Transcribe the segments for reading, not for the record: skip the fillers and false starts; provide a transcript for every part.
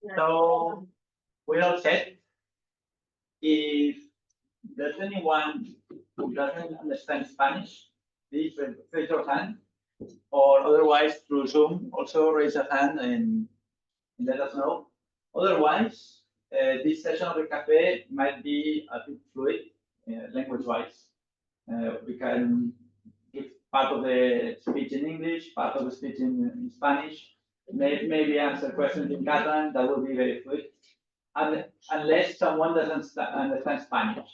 So we're all set. If there's anyone who doesn't understand Spanish, please raise your hand, or otherwise through Zoom, also raise a hand and let us know. Otherwise, this session of the cafe might be a bit fluid, language-wise. We can give part of the speech in English, part of the speech in Spanish, maybe answer questions in Catalan. That will be very fluid, unless someone doesn't understand Spanish.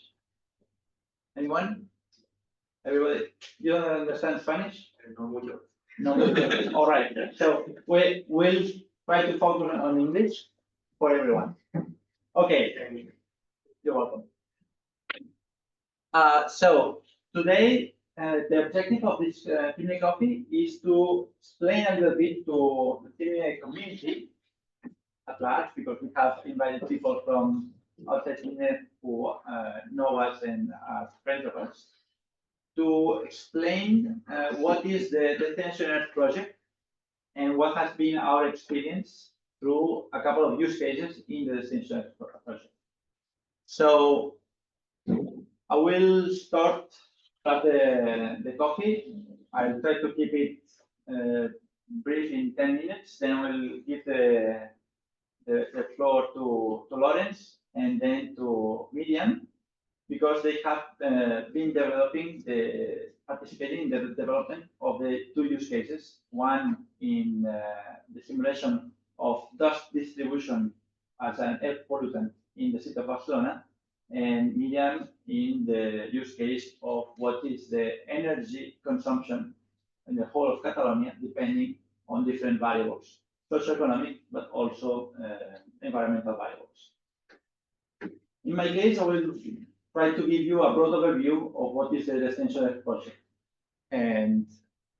Anyone? Everybody? You don't understand Spanish? No mucho. No. All right. So we'll try to focus on English for everyone. Okay. You're welcome. So today, the objective of this CIMNE Coffee is to explain a little bit to the CIMNE community at large, because we have invited people from outside CIMNE who know us and are friends of us, to explain what is the DestinE project and what has been our experience through a couple of use cases in the DestinE project. So I will start the coffee. I'll try to keep it brief in 10 minutes. Then I will give the floor to Lawrence and then to Miriam, because they have been participating in the development of the two use cases. One in the simulation of dust distribution as an air pollutant in the city of Barcelona, and Miriam in the use case of what is the energy consumption in the whole of Catalonia, depending on different variables, socioeconomic, but also environmental variables. In my case, I will try to give you a broad overview of what is the DestinE project. And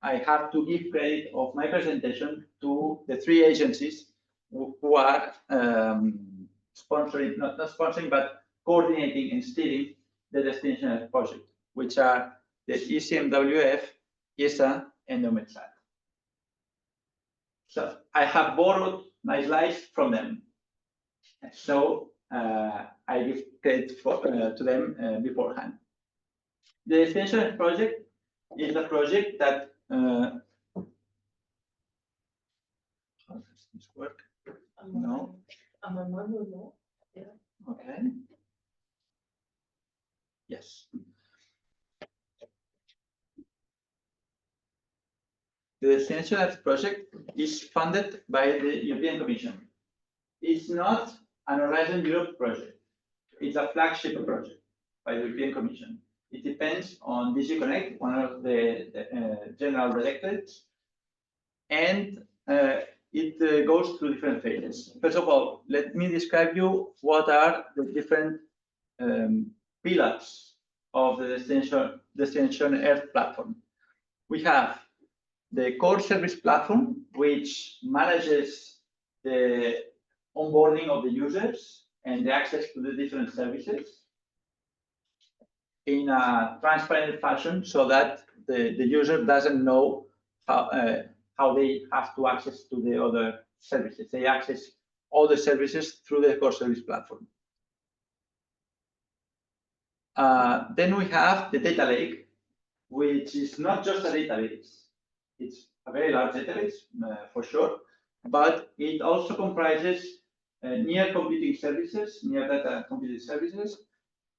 I have to give credit of my presentation to the three agencies who are sponsoring, not sponsoring, but coordinating and steering the DestinE project, which are the ECMWF, ESA, and 𝗤𝗏𝗧𝗏. So I have borrowed my slides from them. So I give credit to them beforehand. The DestinE project is a project that how does this work? No. Okay. Yes. The DestinE project is funded by the European Commission. It's not an Horizon Europe project. It's a flagship project by the European Commission. It depends on DG Connect, one of the general directorates, and it goes through different phases. First of all, let me describe you what are the different pillars of the DestinE platform. We have the core service platform, which manages the onboarding of the users and the access to the different services in a transparent fashion, so that the user doesn't know how they have to access to the other services. They access all the services through the core service platform. Then we have the data lake, which is not just a database. It's a very large database, for sure, but it also comprises near computing services, near data computing services,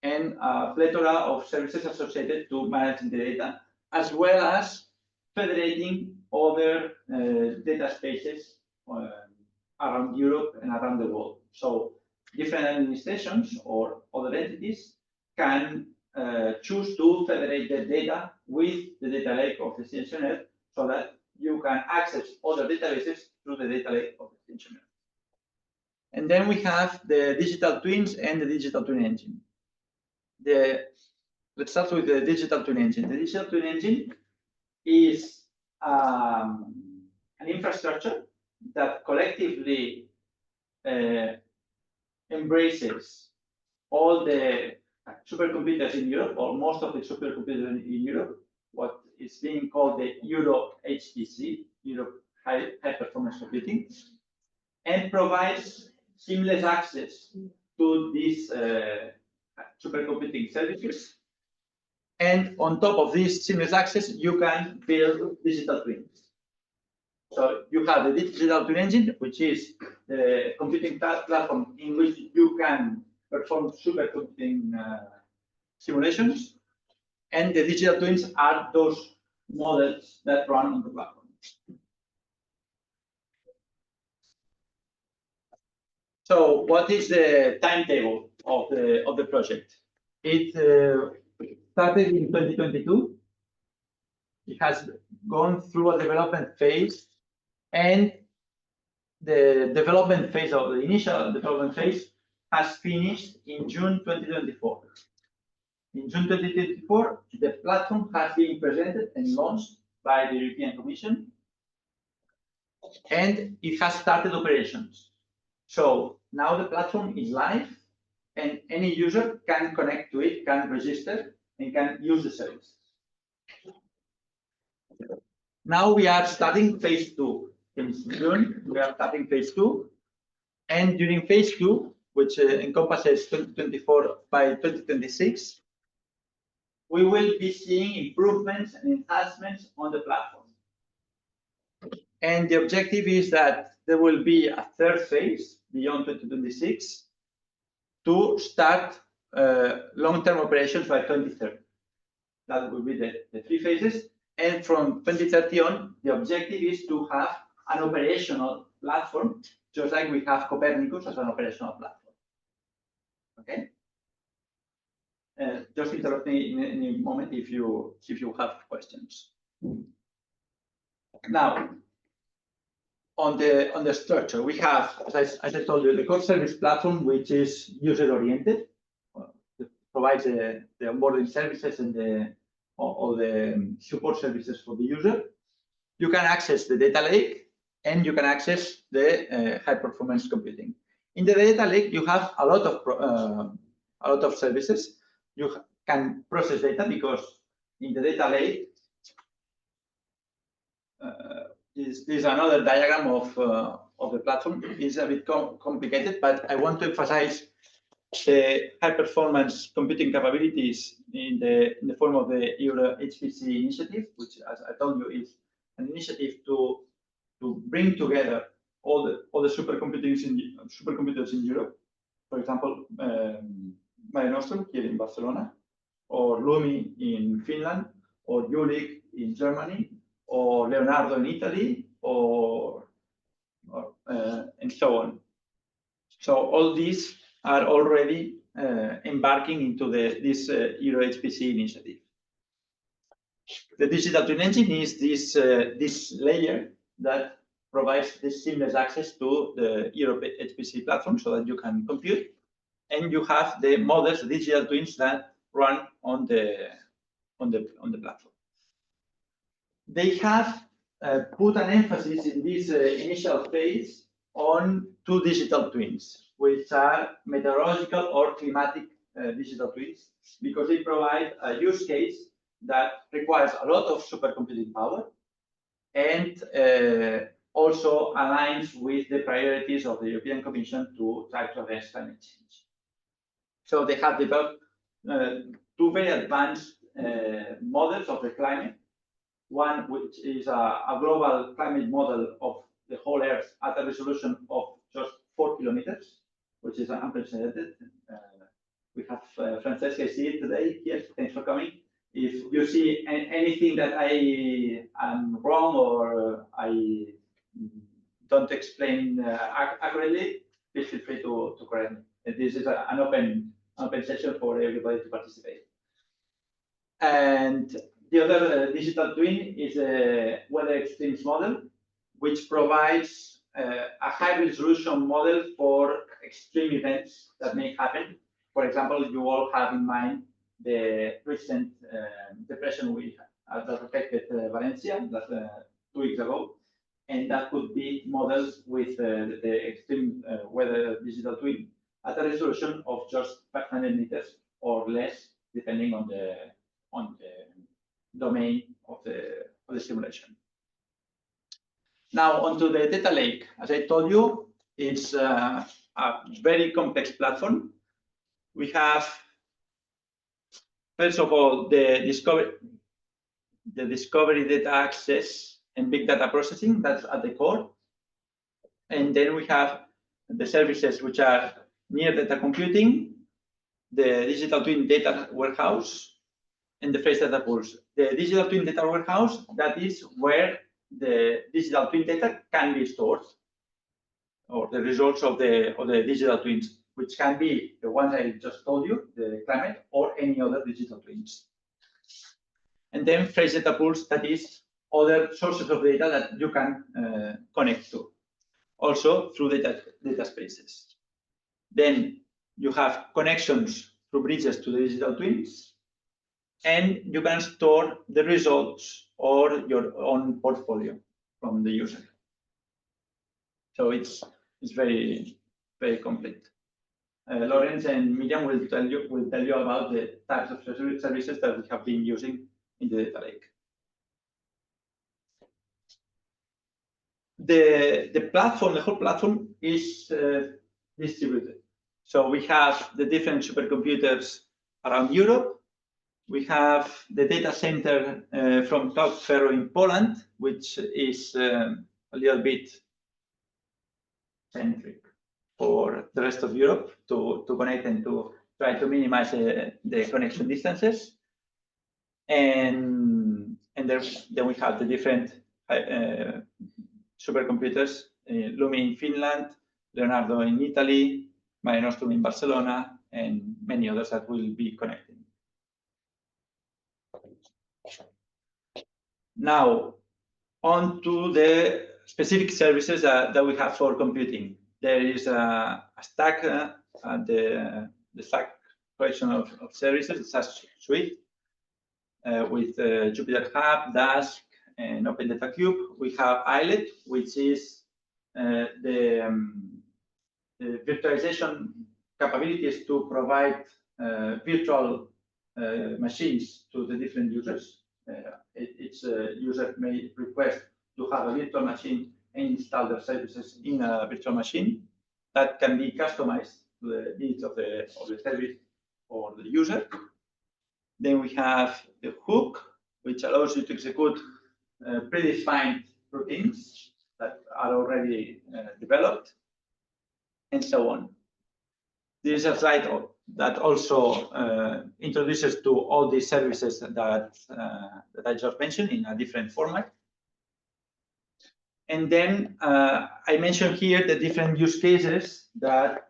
and a plethora of services associated to managing the data, as well as federating other data spaces around Europe and around the world. So different administrations or other entities can choose to federate the data with the data lake of the DestinE, so that you can access other databases through the data lake of the DestinE. And then we have the digital twins and the digital twin engine. Let's start with the digital twin engine. The digital twin engine is an infrastructure that collectively embraces all the supercomputers in Europe, or most of the supercomputers in Europe, what is being called the Europe HPC, Europe High Performance Computing, and provides seamless access to these supercomputing services. And on top of this seamless access, you can build digital twins. So you have the digital twin engine, which is the computing platform in which you can perform supercomputing simulations. And the digital twins are those models that run on the platform. So what is the timetable of the project? It started in 2022. It has gone through a development phase, and the development phase of the initial development phase has finished in June 2024. In June 2024, the platform has been presented and launched by the European Commission, and it has started operations. So now the platform is live, and any user can connect to it, can register, and can use the service. Now we are starting phase 2. In June, we are starting phase 2. And during phase 2, which encompasses 2024 by 2026, we will be seeing improvements and enhancements on the platform. And the objective is that there will be a third phase beyond 2026 to start long-term operations by 2030. That will be the 3 phases. And from 2030 on, the objective is to have an operational platform, just like we have Copernicus as an operational platform. Okay. Just interrupt me in a moment if you have questions. Now, on the structure, we have, as I told you, the core service platform, which is user-oriented, provides the onboarding services and all the support services for the user. You can access the data lake, and you can access the high-performance computing. In the data lake, you have a lot of services. You can process data because in the data lake, this is another diagram of the platform. It's a bit complicated, but I want to emphasize the high-performance computing capabilities in the form of the Euro HPC initiative, which, as I told you, is an initiative to bring together all the supercomputers in Europe. For example, Mare Nostrum here in Barcelona, or LUMI in Finland, or 𝗤𝗟𝗏 in Germany, or Leonardo in Italy, or and so on. So all these are already embarking into this Euro HPC initiative. The digital twin engine is this layer that provides this seamless access to the Euro HPC platform so that you can compute, and you have the models, the digital twins that run on the platform. They have put an emphasis in this initial phase on 2 digital twins, which are meteorological or climatic digital twins, because they provide a use case that requires a lot of supercomputing power and also aligns with the priorities of the European Commission to try to address climate change. So they have developed 2 very advanced models of the climate. One, which is a global climate model of the whole Earth at a resolution of just 4 kilometers, which is unprecedented. We have Francesca here today. Yes, thanks for coming. If you see anything that I am wrong or I don't explain accurately, please feel free to correct me. And this is an open session for everybody to participate. And the other digital twin is a weather extremes model, which provides a high-resolution model for extreme events that may happen. For example, you all have in mind the recent depression that affected Valencia 2 weeks ago, and that could be modeled with the extreme weather digital twin at a resolution of just 500 meters or less, depending on the domain of the simulation. Now onto the data lake. As I told you, it's a very complex platform. We have, first of all, the discovery data access and big data processing, that's at the core. And then we have the services which are near data computing, the digital twin data warehouse, and the phase data pools. The digital twin data warehouse, that is where the digital twin data can be stored, or the results of the digital twins, which can be the ones I just told you, the climate, or any other digital twins. And then phase data pools, that is other sources of data that you can connect to, also through data spaces. Then you have connections through bridges to the digital twins, and you can store the results or your own portfolio from the user. So it's very, very complete. Lawrence and Miriam will tell you about the types of services that we have been using in the data lake. The platform, the whole platform is distributed. So we have the different supercomputers around Europe. We have the data center from 𝗣𝗲𝗿𝗂 in Poland, which is a little bit centric for the rest of Europe to connect and to try to minimize the connection distances. And then we have the different supercomputers, Lumi in Finland, Leonardo in Italy, Mare Nostrum in Barcelona, and many others that will be connecting. Now, on to the specific services that we have for computing. There is a stack, the stack collection of services, the SaaS suite, with Jupyter Hub, Dask, and Open Data Cube. We have islet, which is the virtualization capabilities to provide virtual machines to the different users. Each user may request to have a virtual machine and install their services in a virtual machine that can be customized to the needs of the service or the user. Then we have the hook, which allows you to execute predefined routines that are already developed, and so on. There is a slide that also introduces to all these services that I just mentioned in a different format. And then I mentioned here the different use cases that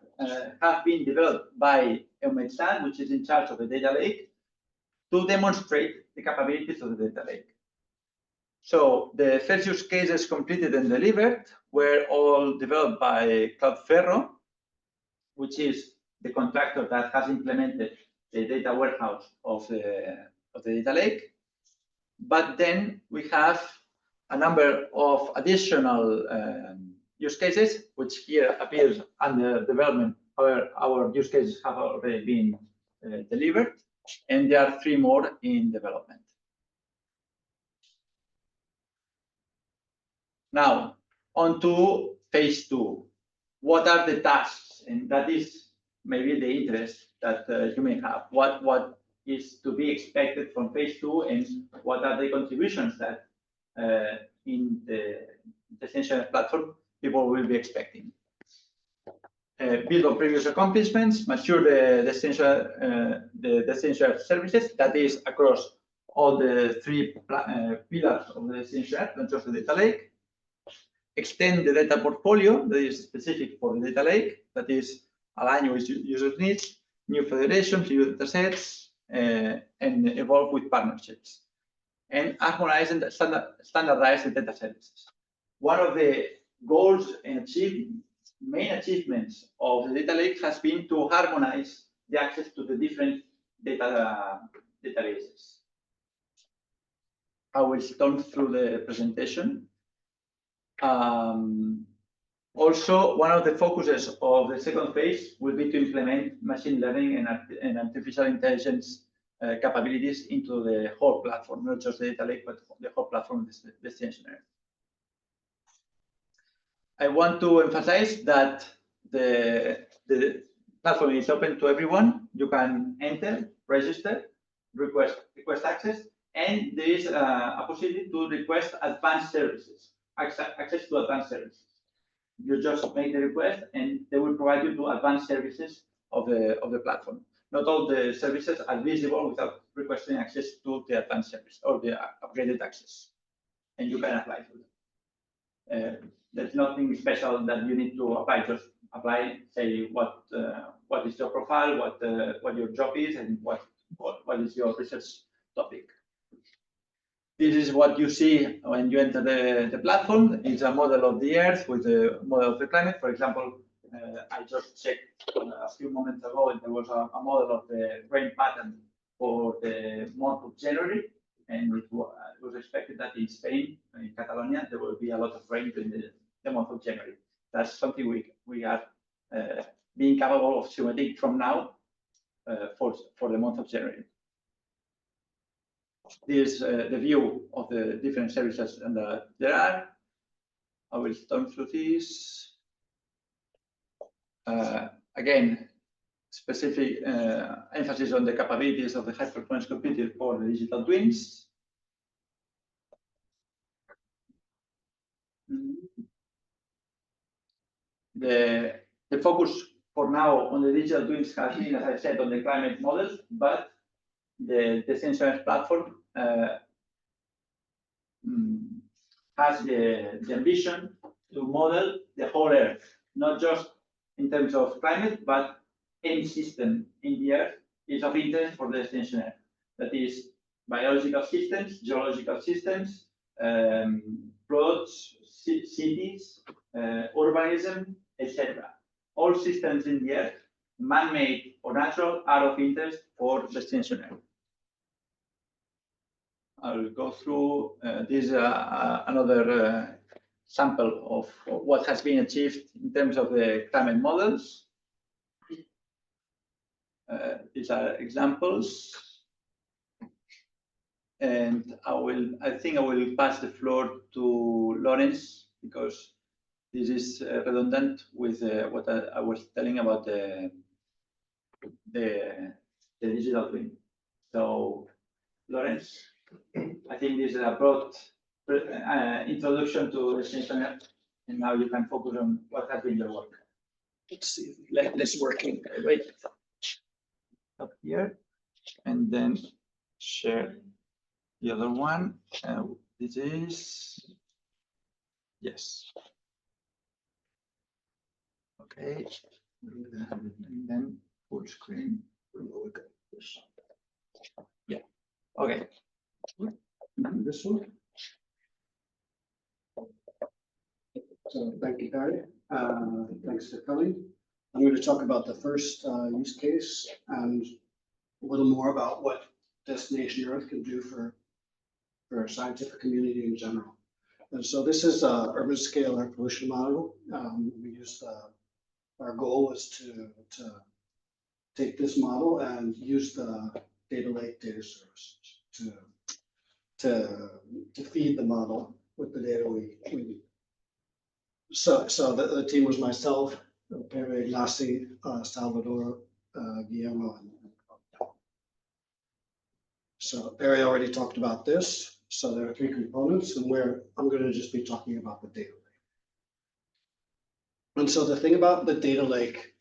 have been developed by 𝗍𝗏𝗧𝗏, which is in charge of the data lake, to demonstrate the capabilities of the data lake. So the first use cases completed and delivered were all developed by 𝗣𝗲𝗿𝗂, which is the contractor that has implemented the data warehouse of the data lake. But then we have a number of additional use cases, which here appears under development. However, our use cases have already been delivered, and there are 3 more in development. Now, on to phase 2. What are the tasks? And that is maybe the interest that you may have. What is to be expected from phase 2, and what are the contributions that in the DestinE platform people will be expecting? Build on previous accomplishments, mature the DestinE services, that is across all the 3 pillars of the DestinE, not just the data lake. Extend the data portfolio that is specific for the data lake, that is aligned with user needs, new federations, new data sets, and evolve with partnerships. And harmonize and standardize the data services. One of the goals and main achievements of the data lake has been to harmonize the access to the different databases. I will storm through the presentation. Also, one of the focuses of the second phase will be to implement machine learning and artificial intelligence capabilities into the whole platform, not just the data lake, but the whole platform of DestinE. I want to emphasize that the platform is open to everyone. You can enter, register, request access, and there is a possibility to request advanced services, access to advanced services. You just make the request, and they will provide you to advanced services of the platform. Not all the services are visible without requesting access to the advanced service or the upgraded access, and you can apply to them. There's nothing special that you need to apply. Just apply, say what is your profile, what your job is, and what is your research topic. This is what you see when you enter the platform. It's a model of the Earth with a model of the climate. For example, I just checked a few moments ago, and there was a model of the rain pattern for the month of January, and it was expected that in Spain, in Catalonia, there will be a lot of rain in the month of January. That's something we are being capable of simulating from now for the month of January. This is the view of the different services and there are. I will turn through this. Again, specific emphasis on the capabilities of the high-performance computer for the digital twins. The focus for now on the digital twins has been, as I said, on the climate models, but the DestinE platform has the ambition to model the whole Earth, not just in terms of climate, but any system in the Earth is of interest for the DestinE. That is biological systems, geological systems, roads, cities, urbanism, etc. All systems in the Earth, man-made or natural, are of interest for DestinE. I will go through this another sample of what has been achieved in terms of the climate models. These are examples, and I think I will pass the floor to Lawrence because this is redundant with what I was telling about the digital twin. So, Lawrence, I think this is a broad introduction to DestinE, and now you can focus on what has been your work. Let's see if it's working. Wait, up here, and then share the other one. This is yes. Okay, and then full screen. Yeah. Okay. This one. So thank you, Barry. Thanks for coming. I'm going to talk about the first use case and a little more about what Destination Earth can do for our scientific community in general. And so this is an urban scale air pollution model. We used our goal was to take this model and use the data lake data services to feed the model with the data we need. So the team was myself, 𝗤𝗲𝗄𝗧-𝗨𝗯𝗰𝗵. So Barry already talked about this. So there are three components, and where I'm going to just be talking about the data lake. And so the thing about the data lake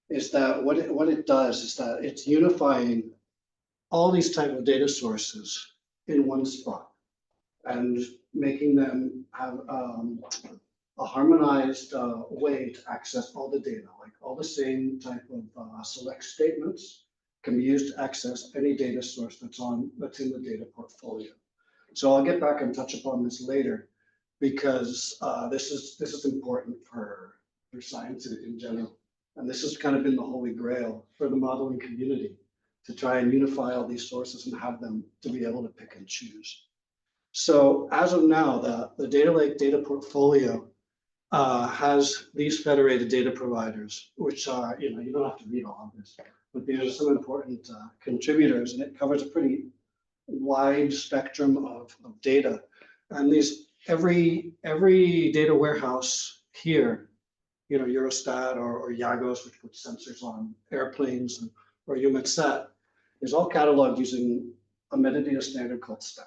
is that what it does is that it's unifying all these type of data sources in one spot and making them have a harmonized way to access all the data, like all the same type of select statements can be used to access any data source that's in the data portfolio. So I'll get back and touch upon this later because this is important for science in general. And this has kind of been the holy grail for the modeling community, to try and unify all these sources and have them to be able to pick and choose. So as of now, the data lake data portfolio has these federated data providers, which are, you don't have to read all of this, but these are some important contributors, and it covers a pretty wide spectrum of data. And every data warehouse here Eurostat or IAGOS, which puts sensors on airplanes, or EUMETSAT, is all cataloged using a metadata standard called STAC.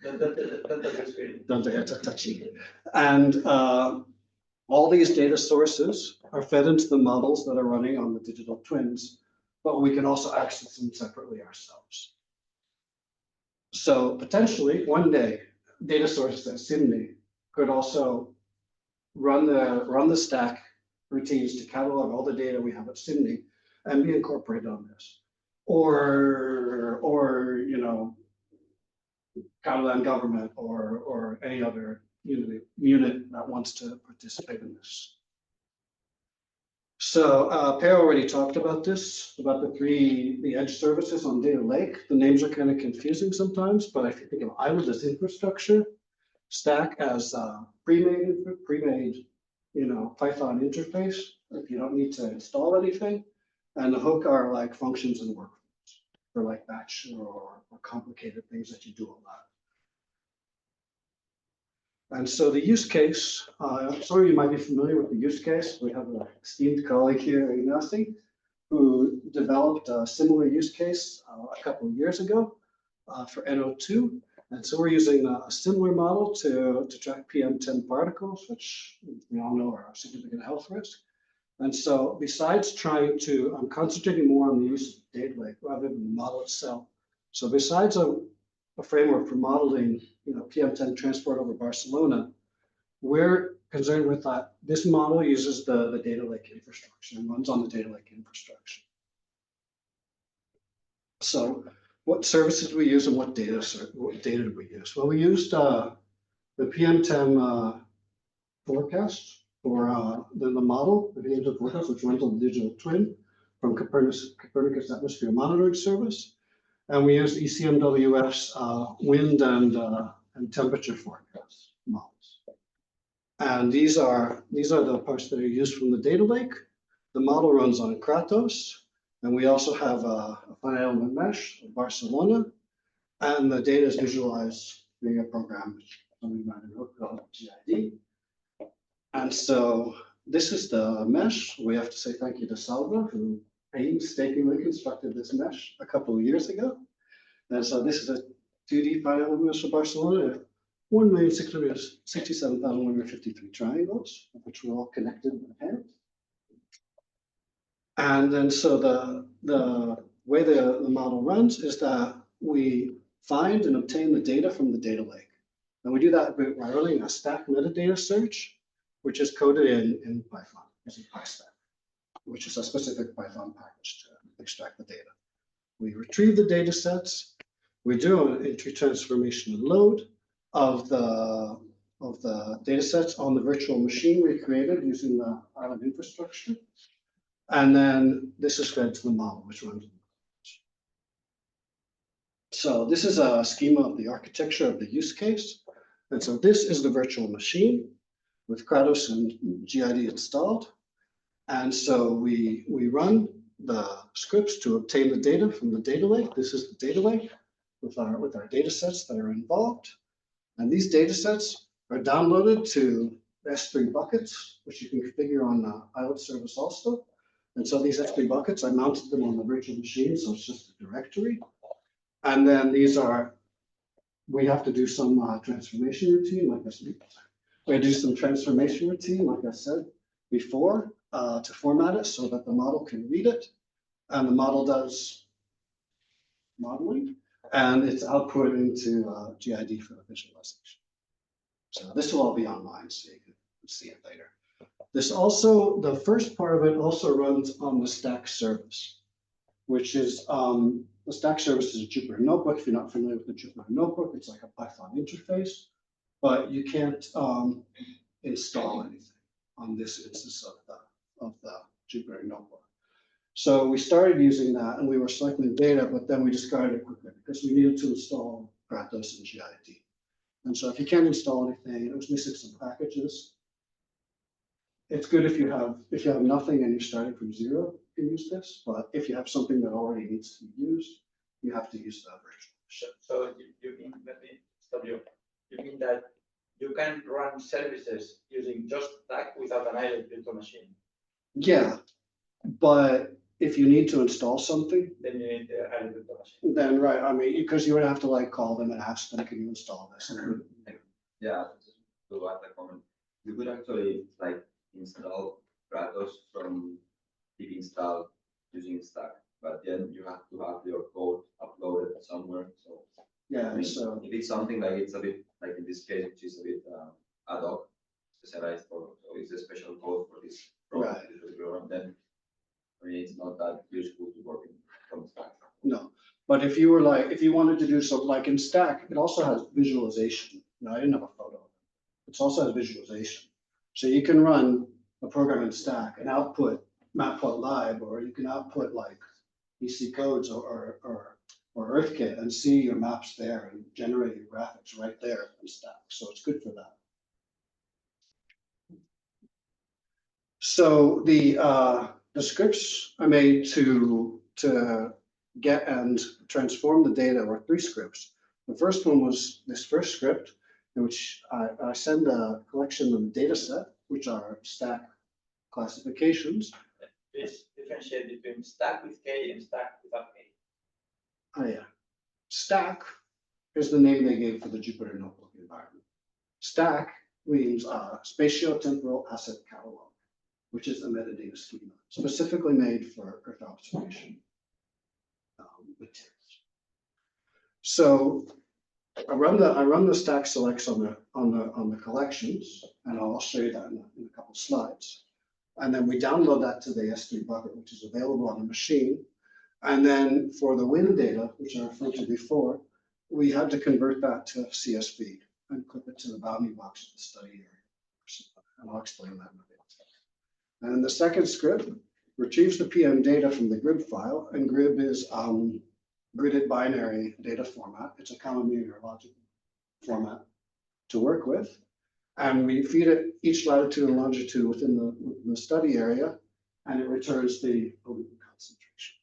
That's touchy. And all these data sources are fed into the models that are running on the digital twins, but we can also access them separately ourselves. So potentially one day, data sources at CIMNE could also run the stack routines to catalog all the data we have at CIMNE and be incorporated on this. Or 𝗣𝗲𝗿𝗲 government or any other unit that wants to participate in this. So Per already talked about this, about the edge services on Data Lake. The names are kind of confusing sometimes, but if you think of 𝗦𝗚 as infrastructure, stack as pre-made, Python interface, if you don't need to install anything, and the hook are like functions and workflows for like batch or complicated things that you do a lot. And so the use case, some of you might be familiar with the use case. We have an esteemed colleague here, Ignacy, who developed a similar use case a couple of years ago for NO2. And so we're using a similar model to track PM10 particles, which we all know are a significant health risk. And so besides I'm concentrating more on the use of Data Lake rather than the model itself. So besides a framework for modeling, PM10 transport over Barcelona, we're concerned with that. This model uses the Data Lake infrastructure and runs on the Data Lake infrastructure. So what services do we use and what data do we use? Well, we used the PM10 forecast for the model, the PM10 forecast, which runs on the digital twin from Copernicus Atmosphere Monitoring Service. And we use ECMWF's wind and temperature forecast models. And these are the parts that are used from the Data Lake. The model runs on Kratos, and we also have a finite element mesh of Barcelona, and the data is visualized via a program called GID. And so this is the mesh. We have to say thank you to Salva, who painstakingly constructed this mesh a couple of years ago. And so this is a 2D finite element mesh of Barcelona, 1,667,153 triangles, which were all connected with hands. And then so the way the model runs is that we find and obtain the data from the Data Lake. And we do that by running a stack metadata search, which is coded in Python using PyStack, which is a specific Python package to extract the data. We retrieve the data sets. We do an entry transformation and load of the data sets on the virtual machine we created using the island infrastructure. And then this is fed to the model, which runs. So this is a schema of the architecture of the use case. And so this is the virtual machine with Kratos and GID installed. And so we run the scripts to obtain the data from the Data Lake. This is the Data Lake with our data sets that are involved. And these data sets are downloaded to S3 buckets, which you can configure on the 𝗦𝗚 service also. And so these S3 buckets, I mounted them on the virtual machine, so it's just a directory. And then we have to do some transformation routine, like I said. We do some transformation routine, like I said before, to format it so that the model can read it. And the model does modeling, and it's output into GID for the visualization. So this will all be online, so you can see it later. This also, the first part of it also runs on the stack service, which is the stack service is a Jupyter notebook. If you're not familiar with the Jupyter notebook, it's like a Python interface, but you can't install anything on this instance of the Jupyter notebook. So we started using that, and we were selecting data, but then we discarded it quickly because we needed to install Kratos and GID. And so if you can't install anything, it was missing some packages. It's good if you have nothing and you're starting from zero, you can use this. But if you have something that already needs to be used, you have to use the virtual. So you mean, let me stop you. You mean that you can run services using just stack without an idle virtual machine. Yeah, but if you need to install something, Then you need the idle virtual machine. then right, I mean, because you would have to like call them and ask them, can you install this? Yeah, just to add a comment, you could actually like install 𝗤𝗏𝗏 from pip install using stack, but then you have to have your code uploaded somewhere. So I Yeah, mean, so, if it's something like it's a bit like in this case, which is a bit ad hoc, specialized for, so it's a special code for this program, Right. this program, then I mean it's not that useful to work from stack. no, but if you were like, if you wanted to do something like in Stack, it also has visualization. No, I didn't have a photo. It also has visualization. So you can run a program in Stack and output 𝗤𝗏𝗏𝗂 or you can output like EC codes or 𝗏𝗏𝗏𝗂 and see your maps there and generate your graphics right there in Stack. So it's good for that. So the scripts I made to get and transform the data were 3 scripts. The first one was this first script, in which I send a collection of data set, which are stack classifications. Please differentiate between stack with K and stack without K. Oh yeah, stack is the name they gave for the Jupyter Notebook environment. Stack means spatio-temporal asset catalog, which is a metadata schema specifically made for Earth observation materials. So I run the stack selects on the collections, and I'll show you that in a couple of slides. And then we download that to the S3 bucket, which is available on the machine. And then for the wind data, which I referred to before, we had to convert that to CSV and clip it to the bounding box of the study area. And I'll explain that in a bit. And then the second script retrieves the PM data from the GRIB file, and GRIB is gridded binary data format. It's a common meteorological format to work with. And we feed it each latitude and longitude within the study area, and it returns the pollutant concentration.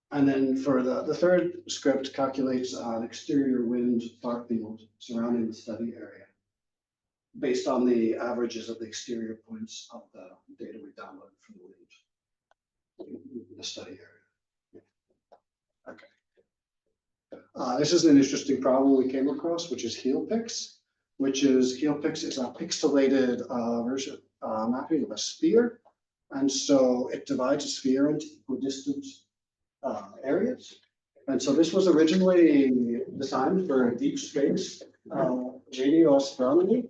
And then for the third script calculates an exterior wind far field surrounding the study area based on the averages of the exterior points of the data we downloaded from the wind in the study area. Okay. This is an interesting problem we came across, which is 𝗤𝗏𝗏𝗏𝗂, which is 𝗤𝗏𝗏𝗏𝗂 is a pixelated version mapping of a sphere. And so it divides a sphere into equidistant areas. And so this was originally designed for deep space radio astronomy,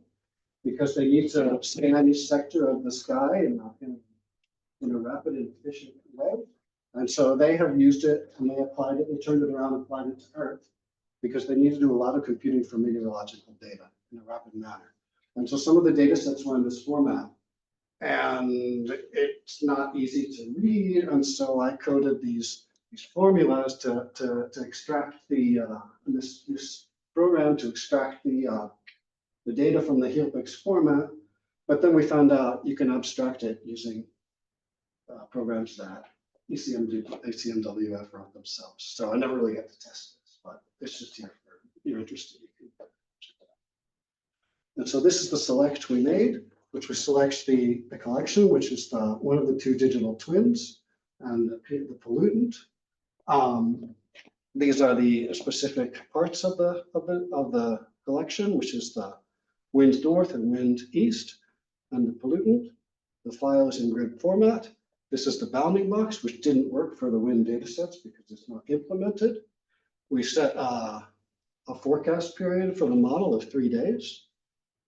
because they need to scan each sector of the sky in a rapid and efficient way. And so they have used it and they applied it, they turned it around and applied it to Earth, because they need to do a lot of computing for meteorological data in a rapid manner. And so some of the data sets were in this format, and it's not easy to read. And so I coded these formulas to extract this program to extract the data from the 𝗤𝗏𝗏𝗏𝗂 format. But then we found out you can abstract it using programs that CMWF wrote themselves. So I never really got to test this, but it's just here for if you're interested. You can check it out. And so this is the select we made, which was selects the collection, which is one of the 2 digital twins and the pollutant. These are the specific parts of the collection, which is the wind north and wind east, and the pollutant. The file is in GRIB format. This is the bounding box, which didn't work for the wind data sets because it's not implemented. We set a forecast period for the model of 3 days,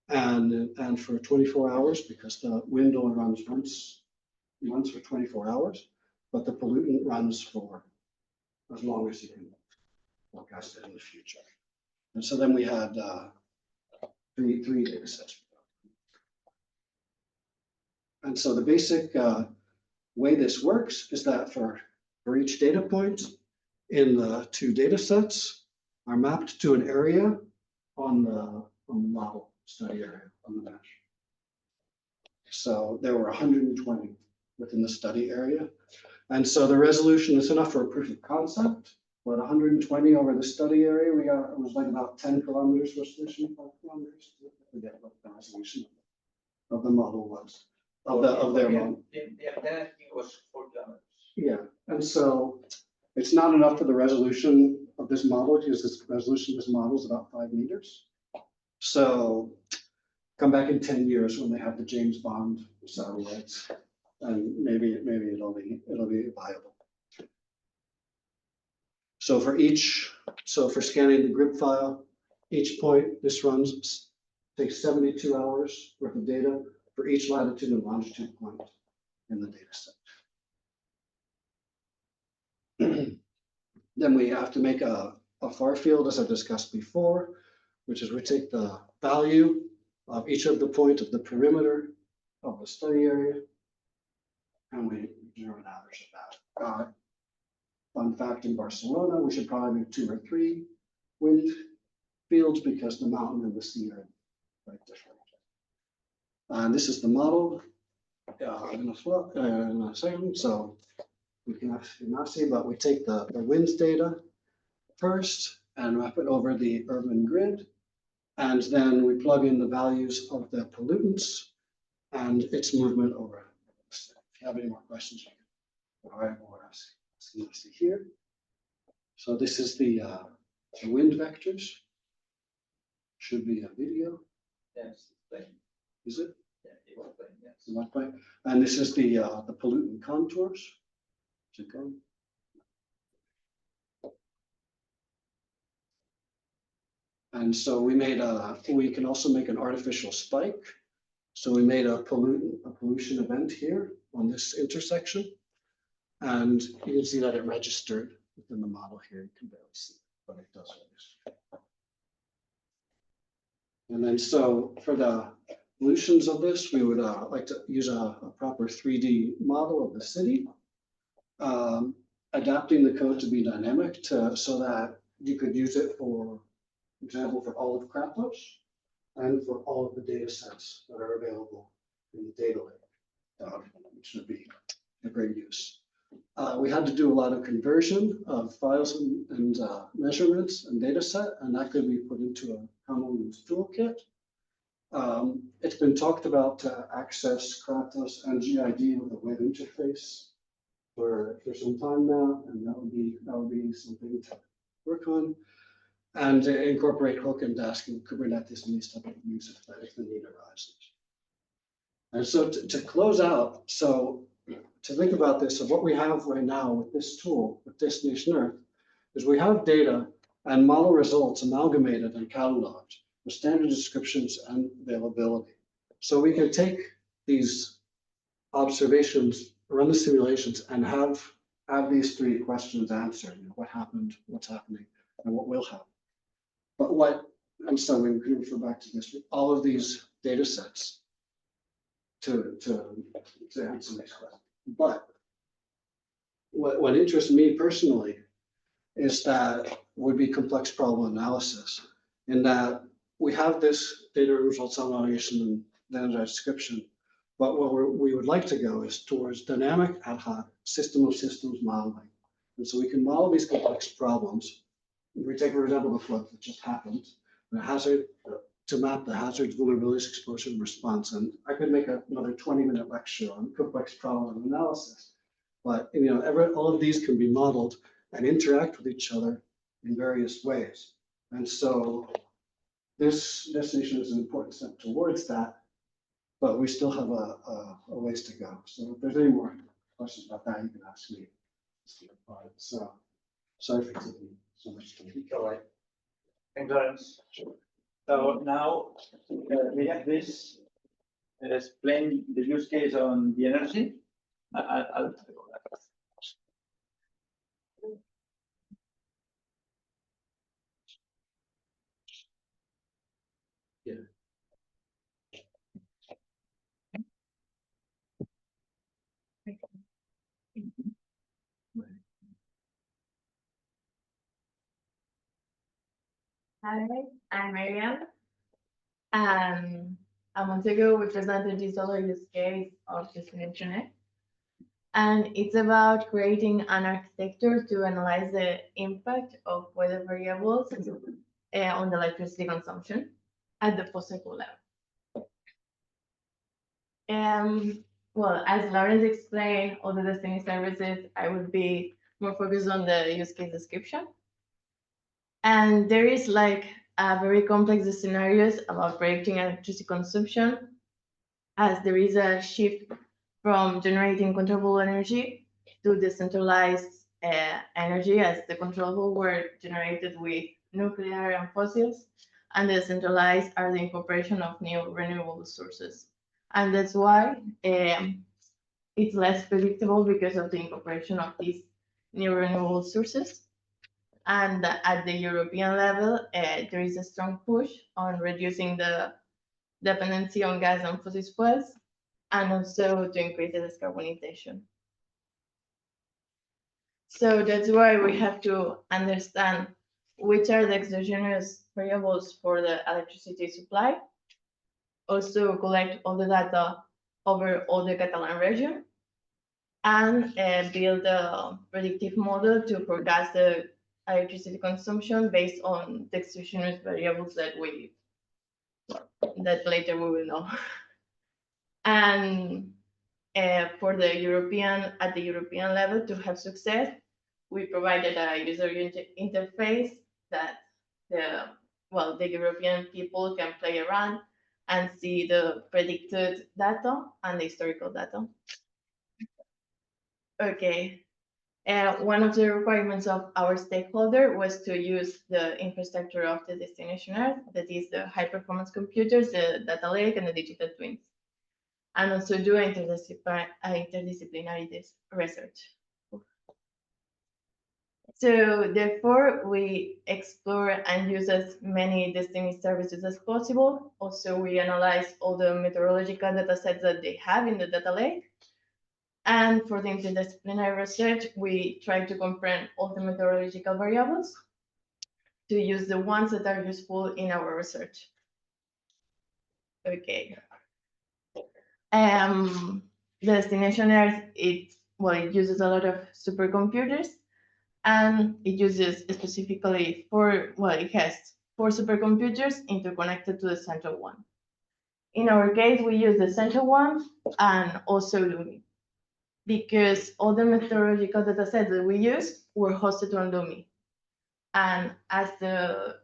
and for 24 hours, because the wind only runs once for 24 hours, but the pollutant runs for as long as you can forecast it in the future. And so then we had three data sets. And so the basic way this works is that for each data point in the 2 data sets are mapped to an area on the model study area on the mesh. So there were 120 within the study area. And so the resolution is enough for a proof of concept. what, 120 over the study area. We got, it was like about 10 kilometers resolution, 5 kilometers. I forget what the resolution of the model was, of their model. The antenna was 4 kilometers. Yeah, and so it's not enough for the resolution of this model, because this resolution of this model is about 5 meters. So come back in 10 years when they have the James Bond satellites, and maybe it'll be viable. So for scanning the grid file, each point this takes 72 hours worth of data for each latitude and longitude point in the data set. Then we have to make a far field, as I discussed before, which is we take the value of each of the points of the perimeter of the study area, and we generate an average of that. Fun fact, in Barcelona, we should probably do 2 or 3 wind fields because the mountain and the sea are quite different. And this is the model in a second. So we can actually not see, but we take the winds data first and map it over the urban grid. And then we plug in the values of the pollutants and its movement over. If you have any more questions, you can go ahead or ask here. So this is the wind vectors. Should be a video. Yes, Is it? yeah, it was playing, yes. Not quite. And this is the pollutant contours. Is it going? And so we made we can also make an artificial spike. So we made a pollution event here on this intersection. And you can see that it registered within the model here. You can barely see it, but it does register. And then so for the solutions of this, we would like to use a proper 3D model of the city, adapting the code to be dynamic so that you could use it for example, for all of 𝗏𝗏𝗏 and for all of the data sets that are available in the data lake, which would be a great use. We had to do a lot of conversion of files and measurements and data set, and that could be put into a common use toolkit. It's been talked about to access 𝗏𝗏𝗏 and GID with a web interface for some time now, and that would be something to work on. And incorporate hook and desk and Kubernetes and these type of use if the need arises. And so to close out, so to think about this, of what we have right now with this tool, with Destination Earth, is we have data and model results amalgamated and cataloged with standard descriptions and availability. So we can take these observations, run the simulations, and have these 3 questions answered. You know, what happened, what's happening, and what will happen. But and so we can refer back to this, all of these data sets to answer these questions. But what interests me personally is that would be complex problem analysis, in that we have this data results amalgamation and then description. But what we would like to go is towards dynamic ad hoc system of systems modeling. And so we can model these complex problems. We take, for example, the flood that just happened, the hazard, to map the hazards, vulnerabilities, exposure, and response. And I could make another 20-minute lecture on complex problem analysis. But you know, all of these can be modeled and interact with each other in various ways. And so this destination is an important step towards that, but we still have a ways to go. So if there's any more questions about that, you can ask me. So sorry for taking so much time. All right. Thanks, Lawrence. So now we have this explain the use case on the energy. I'll go back. Yeah. Hi, I'm Marianne. A month ago, we presented this other use case of Destination. And it's about creating an architecture to analyze the impact of weather variables on the electricity consumption at the post-cycle level. Well, as Lawrence explained, all the DestinE services, I would be more focused on the use case description. And there is like a very complex scenarios about predicting electricity consumption, as there is a shift from generating controllable energy to decentralized energy, as the controllable were generated with nuclear and fossils, and the decentralized are the incorporation of new renewable sources. And that's why it's less predictable because of the incorporation of these new renewable sources. And at the European level, there is a strong push on reducing the dependency on gas and fossil fuels, and also to increase the decarbonization. So that's why we have to understand which are the exogenous variables for the electricity supply. Also collect all the data over all the Catalan region, and build a predictive model to forecast the electricity consumption based on the exogenous variables that later we will know. And for the at the European level, to have success, we provided a user interface that the European people can play around and see the predicted data and the historical data. Okay. One of the requirements of our stakeholder was to use the infrastructure of the destination Earth, that is the high performance computers, the data lake, and the digital twins, and also do interdisciplinary research. So therefore, we explore and use as many DestinE services as possible. Also, we analyze all the meteorological data sets that they have in the data lake. And for the interdisciplinary research, we try to comprehend all the meteorological variables to use the ones that are useful in our research. Okay. The destination Earth, it uses a lot of supercomputers, and it uses specifically it has 4 supercomputers interconnected to the central one. In our case, we use the central one and also LUMI, because all the meteorological data sets that we use were hosted on LUMI. And as the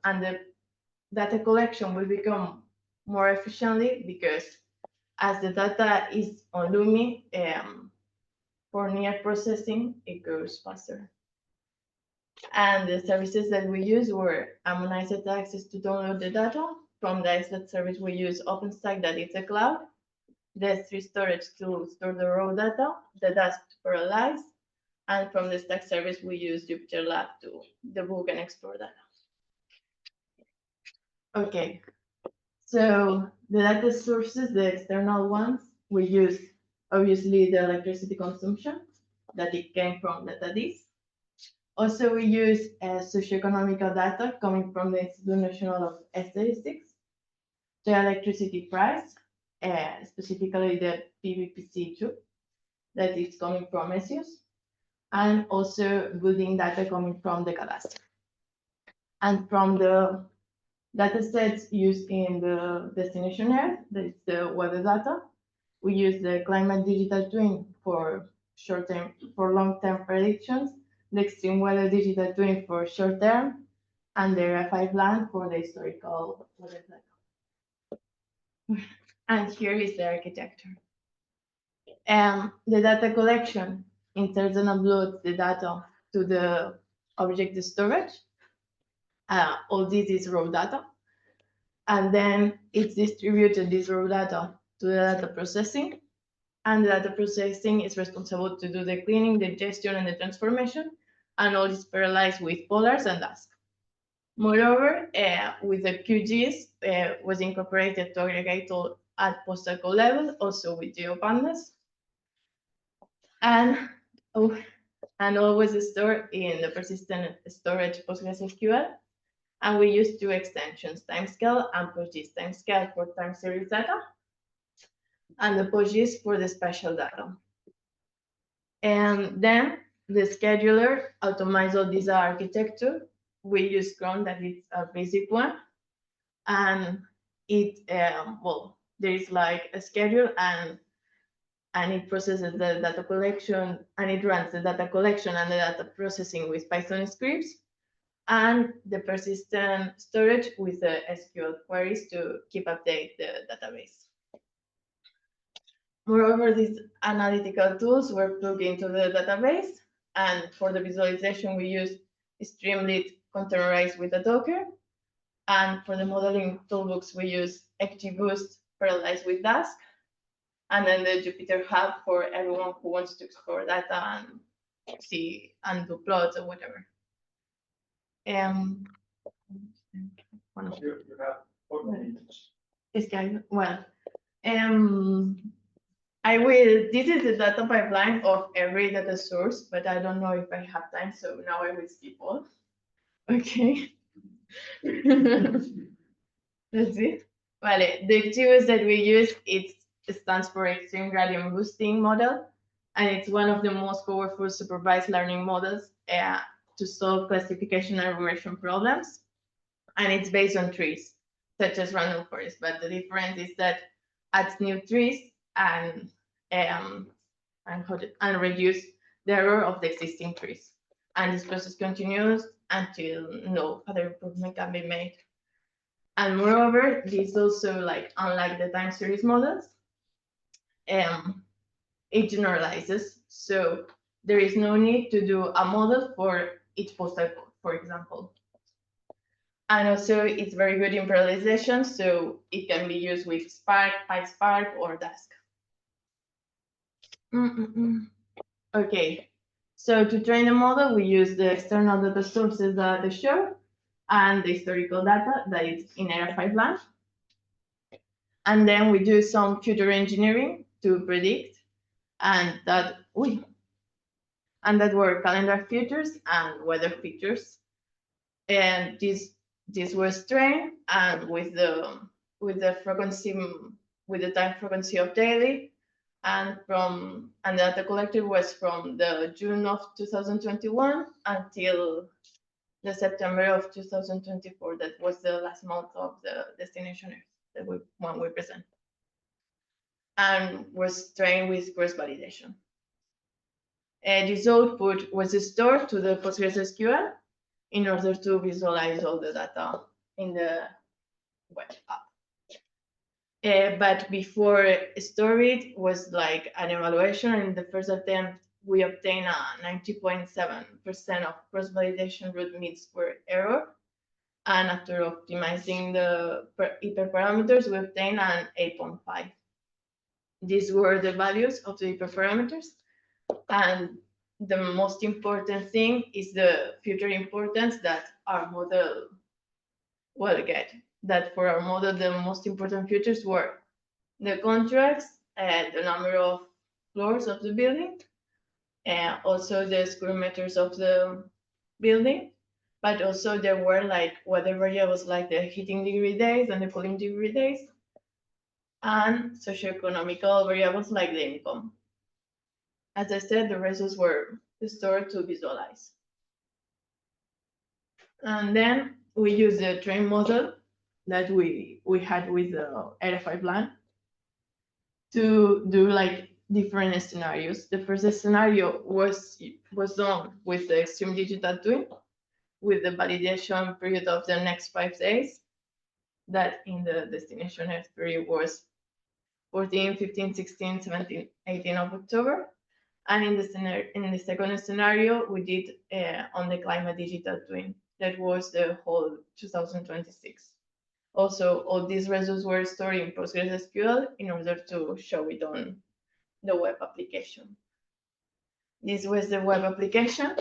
data collection will become more efficiently, because as the data is on LUMI, for near processing, it goes faster. And the services that we use were harmonized access to download the data. From the ISLET service, we use OpenStack, that is a cloud, the S3 storage to store the raw data, the DAST to parallelize, and from the Stack service, we use Jupyter Lab to debug and explore data. Okay, so the data sources, the external ones, we use obviously the electricity consumption that it came from DataDis. Also, we use socioeconomical data coming from the Institute National of Statistics, the electricity price, specifically the PVPC2 that is coming from ESIOS, and also building data coming from the cadastre. And from the data sets used in the destination Earth, that is the weather data, we use the climate digital twin for long-term predictions, the extreme weather digital twin for short-term, and the Area5 land for the historical weather data. And here is the architecture. The data collection inserts and uploads the data to the object storage. All this is raw data. And then it's distributed, this raw data, to the data processing. And the data processing is responsible to do the cleaning, the ingestion, and the transformation. And all is parallelized with polars and DAST. Moreover, with the QGIS, was incorporated to aggregate all at post-cycle level, also with GeoPandas. And always stored in the persistent storage PostgreSQL. And we use 2 extensions, timescale and PostGIS. Timescale for time series data, and the PostGIS for the spatial data. And then the scheduler automates all this architecture. We use cron, that is a basic one. And it, well, there is like a schedule and it processes the data collection and it runs the data collection and the data processing with Python scripts and the persistent storage with the SQL queries to keep update the database. Moreover, these analytical tools were plugged into the database, and for the visualization, we use Streamlit containerized with a Docker. And for the modeling toolbox, we use XGBoost parallelized with Dask. And then the Jupyter Hub for everyone who wants to explore data and see and do plots or whatever. You have 4 minutes. This guy, well, I will, this is the data pipeline of every data source, but I don't know if I have time, so now I will skip all. Okay. That's it. Vale, the tools that we use, it stands for Extreme Gradient Boosting Model, and it's one of the most powerful supervised learning models to solve classification and regression problems. And it's based on trees, such as random forest, but the difference is that adds new trees and reduce the error of the existing trees. And this process continues until no further improvement can be made. And moreover, this also, like, unlike the time series models, it generalizes. So there is no need to do a model for each postal code, for example. And also it's very good in parallelization, so it can be used with Spark, PySpark, or Dask. Okay, so to train the model, we use the external data sources that they show and the historical data that is in ERA pipeline. And then we do some future engineering to predict, and that were calendar features and weather features. And this was trained and with the frequency, with the time frequency of daily, and the data collected was from the June of 2021 until the September of 2024. That was the last month of the destination that we present, and was trained with cross validation. This output was stored to the PostgreSQL in order to visualize all the data in the web app. But before storage was like an evaluation. In the first attempt, we obtained a 90.7% of cross-validation root means per error. And after optimizing the hyperparameters, we obtained an 8.5. These were the values of the hyperparameters. And the most important thing is the future importance that our model will get. That for our model, the most important features were the contracts, the number of floors of the building, and also the square meters of the building. But also there were like weather variables like the heating degree days and the cooling degree days, and socioeconomical variables like the income. As I said, the results were stored to visualize. And then we use the train model that we had with the ERA pipeline to do like different scenarios. The first scenario was done with the extreme digital twin with the validation period of the next 5 days. That in the destination period was 14, 15, 16, 17, 18 of October. And in the second scenario, we did on the climate digital twin. That was the whole 2026. Also, all these results were stored in PostgreSQL in order to show it on the web application. This was the web application.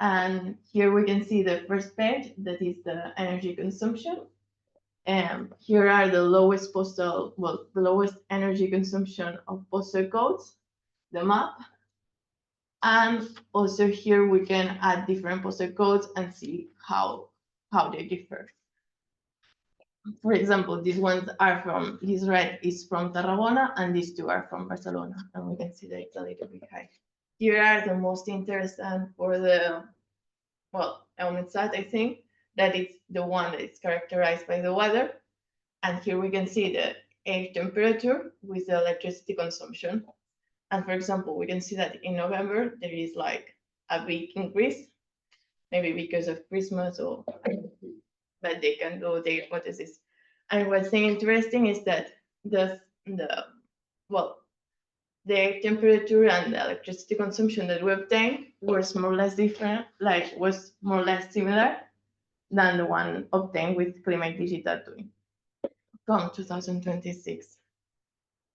And here we can see the first page, that is the energy consumption. And here are the lowest the lowest energy consumption of postal codes, the map. And also here we can add different postal codes and see how they differ. For example, these ones are this red is from Tarragona and these two are from Barcelona. And we can see that it's a little bit high. here are the most interesting for the, well, 𝗤𝗏𝗧𝗏, I think, that it's the one that is characterized by the weather. And here we can see the air temperature with the electricity consumption. And for example, we can see that in November, there is like a big increase, maybe because of Christmas or, but they can do the hypothesis. And what's interesting is that the air temperature and the electricity consumption that we obtained was more or less different, like was more or less similar than the one obtained with Climate Digital Twin from 2026.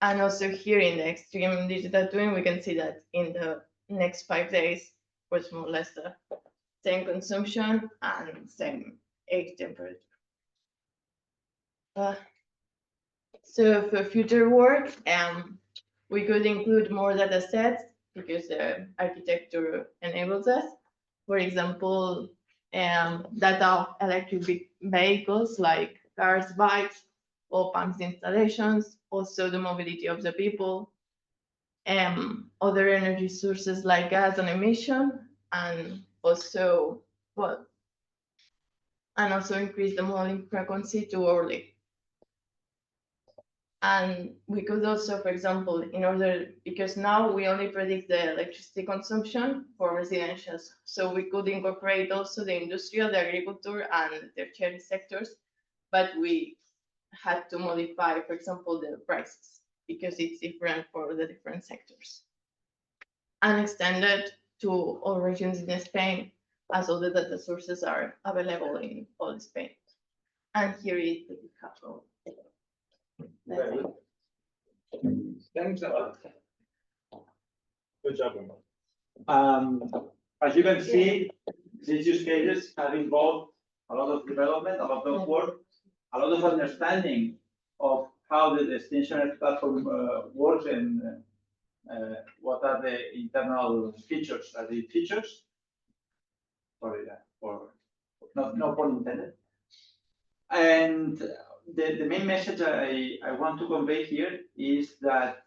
And also here in the extreme digital twin, we can see that in the next 5 days was more or less the same consumption and same air temperature. So for future work, we could include more data sets because the architecture enables us. For example, data of electric vehicles like cars, bikes, or pumps installations, also the mobility of the people, other energy sources like gas and emission, and also, well, and also increase the modeling frequency to early. And we could also, for example, in order, because now we only predict the electricity consumption for residentials. So we could incorporate also the industrial, the agriculture, and tertiary sectors, but we had to modify, for example, the prices because it's different for the different sectors. And extended to all regions in Spain, as all the data sources are available in all Spain. And here is the couple. Very good. Thanks a lot. Good job. As you can see, these use cases have involved a lot of development, a lot of work, a lot of understanding of how the DestinE platform works and what are the internal features. Are the features? Sorry, for no pun intended. And the main message I want to convey here is that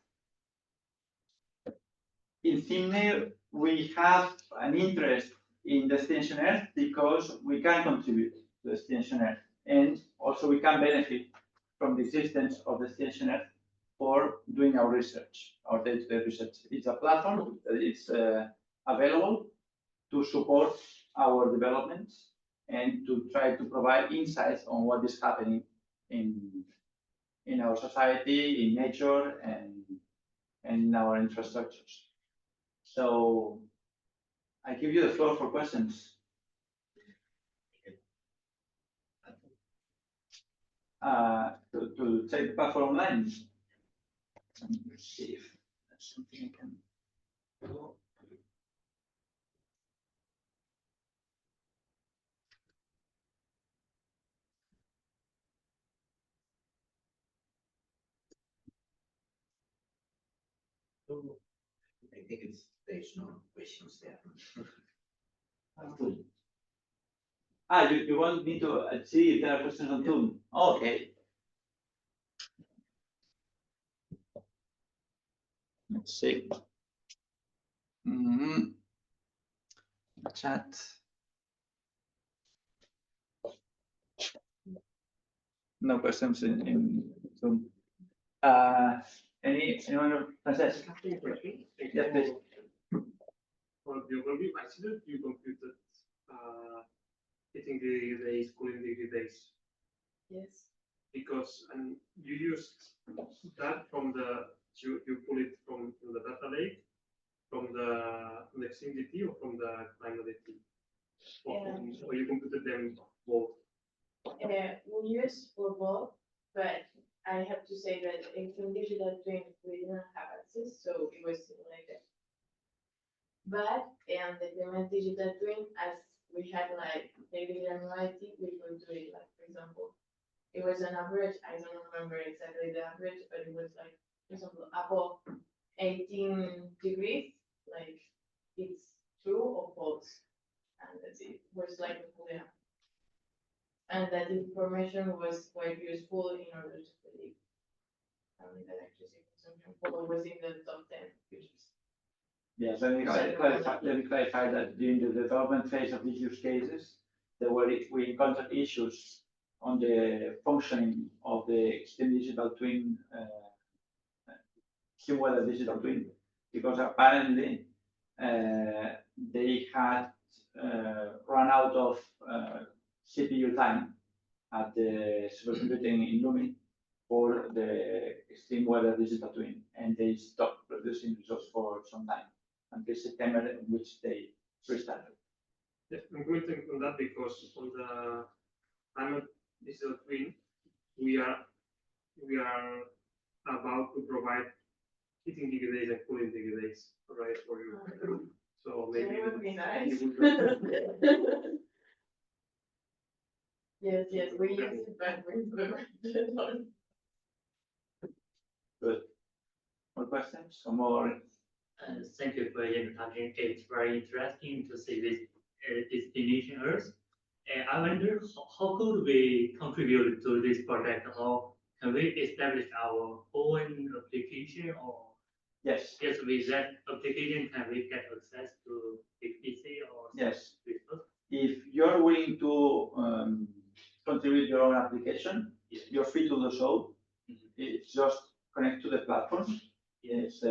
in CIMNE, we have an interest in DestinE because we can contribute to DestinE, and also we can benefit from the existence of DestinE for doing our research, our day-to-day research. It's a platform that is available to support our developments and to try to provide insights on what is happening in our society, in nature, and in our infrastructures. So I give you the floor for questions. To take the platform online. Let me see if there's something I can do. I think there's no questions there. You want me to see if there are questions on Zoom? Okay. Let's see. Chat. No questions in Zoom. Anyone? Francesca? Yes, please. For the overview, I see that you computed hitting the days, cooling degree days. Yes. Because you used that from you pull it from the data lake, from the CIMNE or from the CIMNE Team, or you computed them both. We use for both, but I have to say that in digital twin we didn't have access, so it was simulated. But in the Climate Digital Twin, as we had like daily granularity, we could do it like, for example, it was an average, I don't remember exactly the average, but it was like, for example, above 18 degrees, like it's true or false. And that's it, was like clear. And that information was quite useful in order to predict the electricity consumption for was in the top 10 features. Yes, let me clarify that during the development phase of these use cases, we encountered issues on the functioning of the extreme digital twin, weather digital twin, because apparently they had run out of CPU time at the supercomputing in Lumi for the extreme weather digital twin, and they stopped producing results for some time until September, in which they restarted. Yeah, I'm commenting on that because on the climate digital twin, we are about to provide heating degree days and cooling degree days, right, for you. So maybe It would be nice. it would- Yes, we use it, but we Good. More questions or more? Thank you for your introduction. It's very interesting to see this destination Earth. I wonder how could we contribute to this project? How can we establish our own application, or Yes, yes, with that application, can we get access to PC or yes. resource? If you're willing to contribute your own application, Yes. you're free to do so. Mhm. It's just connect to the platform. Yes.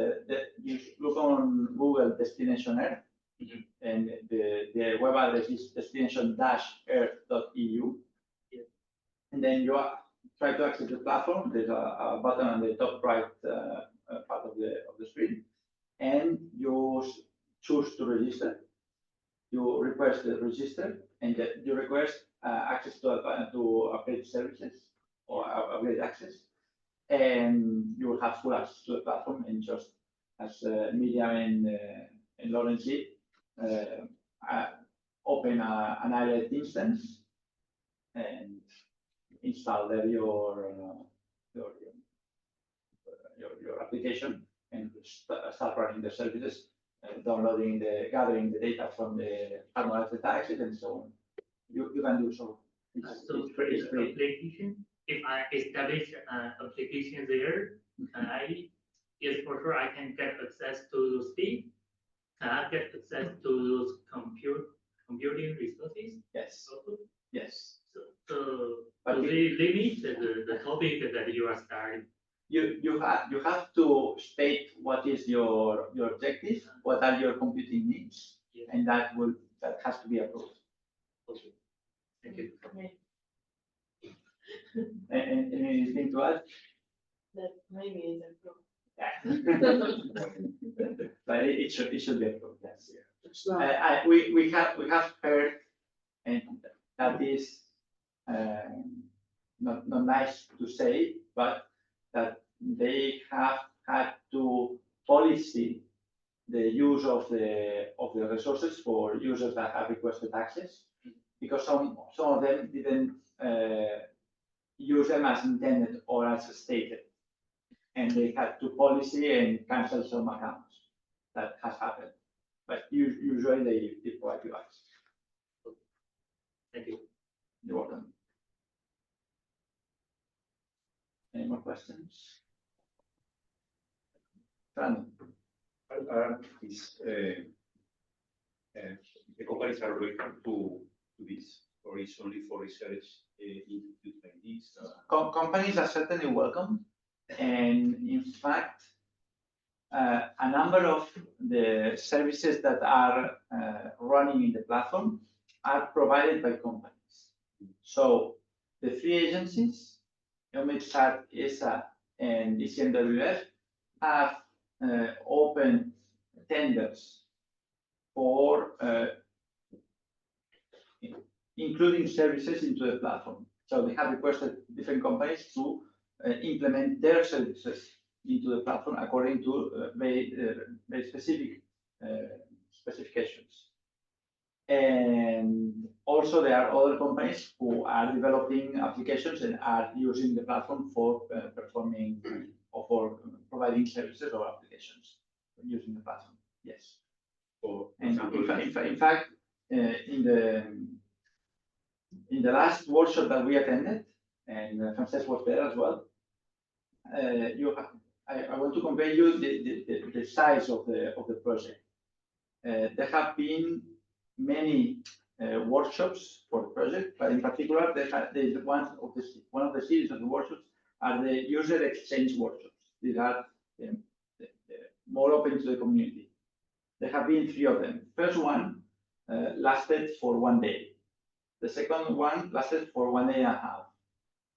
You look on Google Destination Earth, Mhm. and the web address is destination-earth.eu. Yes. And then you try to access the platform. There's a button on the top right part of the screen, and you choose to register. You request the register, and you request access to upgrade services or upgrade access, and you will have full access to the platform. And just as Miriam and Lawrence did, open an ILET instance and install there your application and start running the services, gathering the data from the harmonized taxes and so on. You can do so. So It's free. this application, if I establish an application there, can I, yes, for sure, I can get access to speed. Can I get access to those computing resources? Yes, Also? yes. So But do they limit the topic that you are starting? You have to state what is your objective, what are your computing needs, Yes. and that has to be approved. Okay. Thank you. And anything to add? That maybe is approved. But it should be approved. Yes. It's not, We have heard, and that is not nice to say, but that they have had to policy the use of the resources for users that have requested access, because some of them didn't use them as intended or as stated, and they had to policy and cancel some accounts. That has happened, but usually they provide you access. Thank you. You're welcome. Any more questions? Fran? The companies are welcome to this, or is only for research institutes like this? Companies are certainly welcome, and in fact, a number of the services that are running in the platform are provided by companies. So the three agencies, 𝗦𝗣𝗘𝗔𝗞𝗘𝗥, 𝗔𝗕𝗫, and CIMWF, have opened tenders for including services into the platform. So they have requested different companies to implement their services into the platform according to very specific specifications. And also there are other companies who are developing applications and are using the platform for performing or for providing services or applications using the platform. Yes. For And example, in fact, in the last workshop that we attended, and Francesc was there as well, I want to convey you the size of the project. There have been many workshops for the project, but in particular, there's one of the series of the workshops are the user exchange workshops. These are more open to the community. There have been 3 of them. First one lasted for 1 day. The second one lasted for 1 day and a half.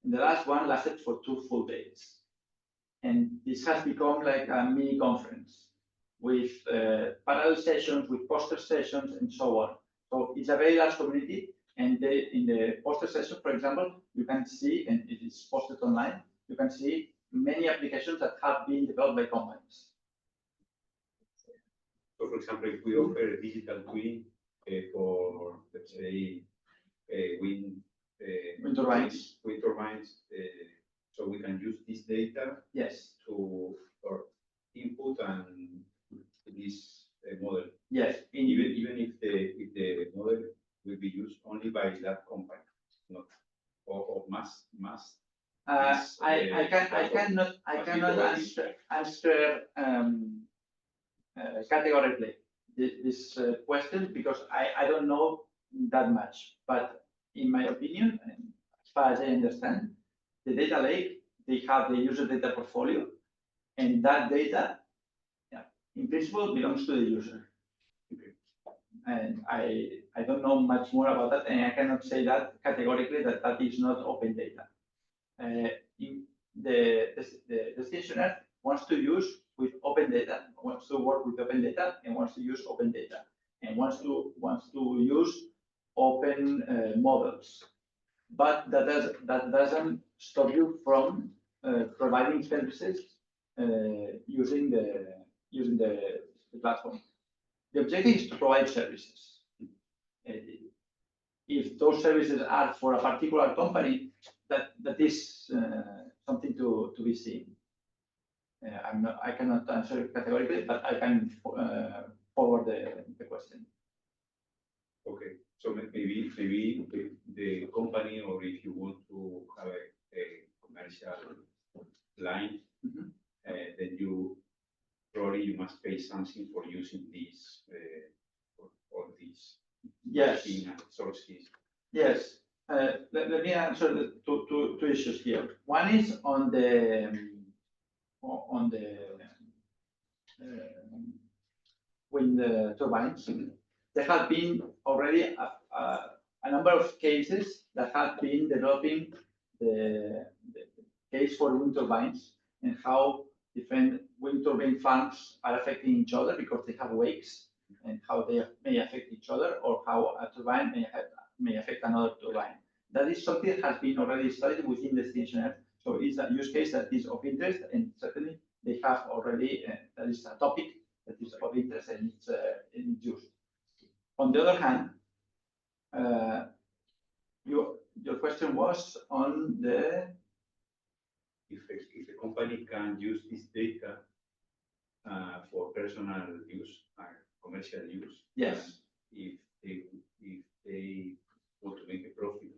And the last one lasted for 2 full days. And this has become like a mini conference with parallel sessions, with poster sessions, and so on. So it's a very large community. And in the poster session, for example, you can see, and it is posted online, you can see many applications that have been developed by companies. So, for example, if we offer a digital twin for, let's say, wind turbines. Wind turbines, so we can use this data Yes. to or input and this model. Yes. Even if the model will be used only by that company, not or must. I cannot answer categorically this question because I don't know that much. But in my opinion, and as far as I understand, the data lake, they have the user data portfolio, and that data, in principle, belongs to the user. And I don't know much more about that, and I cannot say that categorically that is not open data. The DestinE wants to use with open data, wants to work with open data, and wants to use open data, and wants to use open models. But that doesn't stop you from providing services using the platform. The objective is to provide services. If those services are for a particular company, that is something to be seen. I cannot answer categorically, but I can forward the question. Okay, so maybe the company, or if you want to have a commercial line, then you probably must pay something for using these or these sources. Yes. Let me answer the two issues here. One is on the wind turbines. There have been already a number of cases that have been developing the case for wind turbines and how different wind turbine farms are affecting each other because they have wakes, and how they may affect each other, or how a turbine may affect another turbine. That is something that has been already studied within the DestinE. So it's a use case that is of interest, and certainly they have already, that is a topic that is of interest and it's used. On the other hand, your question was on the if the company can use this data for personal use, commercial use. Yes. If they want to make a profit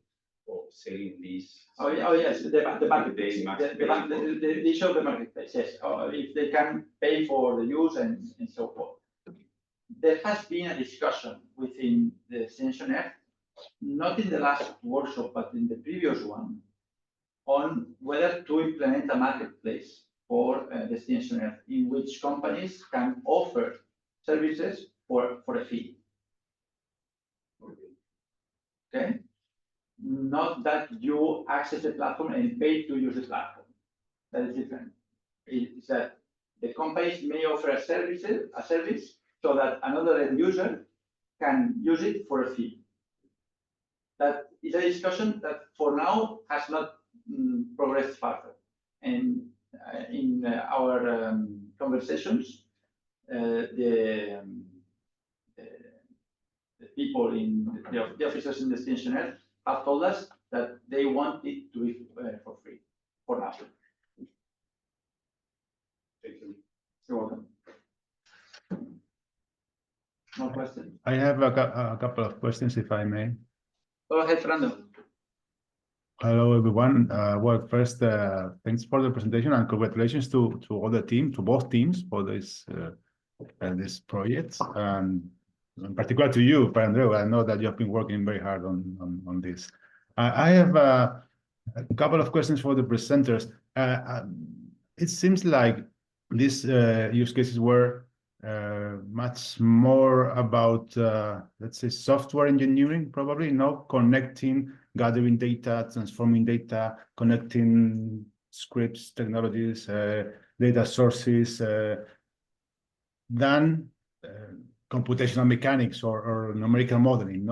of selling this. Oh yes, the marketplace. The issue of the marketplace. Yes. Or if they can pay for the use and so forth. There has been a discussion within the DestinE, not in the last workshop, but in the previous one, on whether to implement a marketplace for DestinE, in which companies can offer services for a fee. Okay. Not that you access the platform and pay to use the platform. That is different. It's that the companies may offer a service so that another end user can use it for a fee. That is a discussion that for now has not progressed further. And in our conversations, the people in the officers in the DestinE have told us that they want it to be for free for now. Thank you. You're welcome. More questions? I have a couple of questions, if I may. Go ahead, Fernando. Hello, everyone. Well, first, thanks for the presentation and congratulations to all the team, to both teams for this project. And in particular to you, 𝗲𝗲𝗏. I know that you have been working very hard on this. I have a couple of questions for the presenters. It seems like these use cases were much more about, let's say, software engineering, probably, connecting, gathering data, transforming data, connecting scripts, technologies, data sources, than computational mechanics or numerical modeling.